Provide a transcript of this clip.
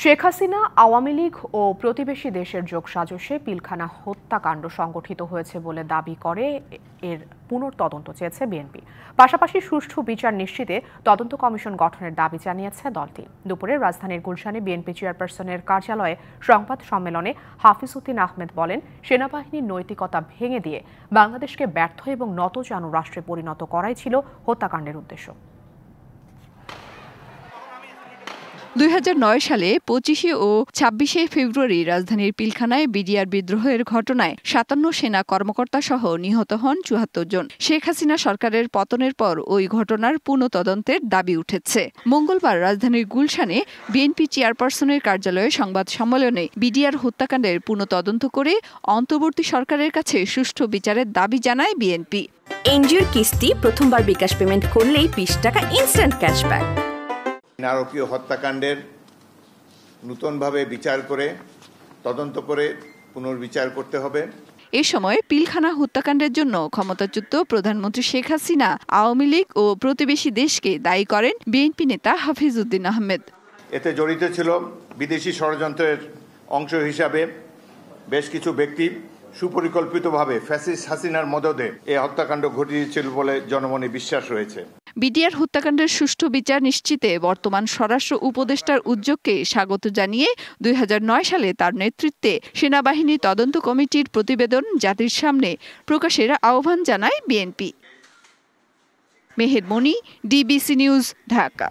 শেখ হাসিনা, আওয়ামী লীগ ও প্রতিবেশী দেশের যোগসাজশে পিলখানা হত্যাকাণ্ড সংগঠিত হয়েছে বলে দাবি করে এর পুনর্তদন্ত চেয়েছে বিএনপি। পাশাপাশি সুষ্ঠু বিচার নিশ্চিতে তদন্ত কমিশন গঠনের দাবি জানিয়েছে দলটি। দুপুরে রাজধানীর গুলশানে বিএনপি চেয়ারপারসনের কার্যালয়ে সংবাদ সম্মেলনে হাফিজ উদ্দিন আহমেদ বলেন, সেনাবাহিনীর নৈতিকতা ভেঙে দিয়ে বাংলাদেশকে ব্যর্থ এবং নতজানু রাষ্ট্রে পরিণত করাই ছিল হত্যাকাণ্ডের উদ্দেশ্য। 2009 সালে 25 ও 26 ফেব্রুয়ারি রাজধানীর পিলখানায় বিডিআর বিদ্রোহের ঘটনায় 57 সেনা কর্মকর্তা সহ নিহত হন 74 জন। শেখ হাসিনা সরকারের পতনের পর ওই ঘটনার পুনঃতদন্তের দাবি উঠেছে। মঙ্গলবার রাজধানীর গুলশানে বিএনপি চেয়ারপারসনের কার্যালয়ে সংবাদ সম্মেলনে বিডিআর হত্যাকাণ্ডের পুনঃতদন্ত করে অন্তর্বর্তী সরকারের কাছে সুষ্ঠু বিচারের দাবি জানায় বিএনপি। এনজিওর কিস্তি প্রথমবার বিকাশ পেমেন্ট করলেই 20 টাকা ইনস্ট্যান্ট ক্যাশব্যাক। নারকীয় হত্যাকাণ্ডের নতুনভাবে বিচার করে তদন্ত করে পুনর্বিচার করতে হবে। এ সময় পিলখানা হত্যাকাণ্ডের জন্য ক্ষমতাচ্যুত প্রধানমন্ত্রী শেখ হাসিনা, আওয়ামী লীগ ও প্রতিবেশী দেশকে দায়ী করেন বিএনপি নেতা হাফিজ উদ্দিন আহমেদ। এতে জড়িত ছিল বিদেশি ষড়যন্ত্রের অংশ হিসাবে বেশ কিছু ব্যক্তি সুপরিকল্পিতভাবে ফ্যাসিস্ট হাসিনার মদদে এই হত্যাকাণ্ড ঘটিয়েছিল বলে জনমনে বিশ্বাস রয়েছে। বিডিআর হত্যাকাণ্ডের সুষ্ঠু বিচার নিশ্চিতে বর্তমান স্বরাষ্ট্র উপদেষ্টার উদ্যোগকে স্বাগত জানিয়ে 2009 সালে তার নেতৃত্বে সেনাবাহিনী তদন্ত কমিটির প্রতিবেদন জাতির সামনে প্রকাশের আহ্বান জানায় বিএনপি। মেহের মনি, ডিবিসি নিউজ, ঢাকা।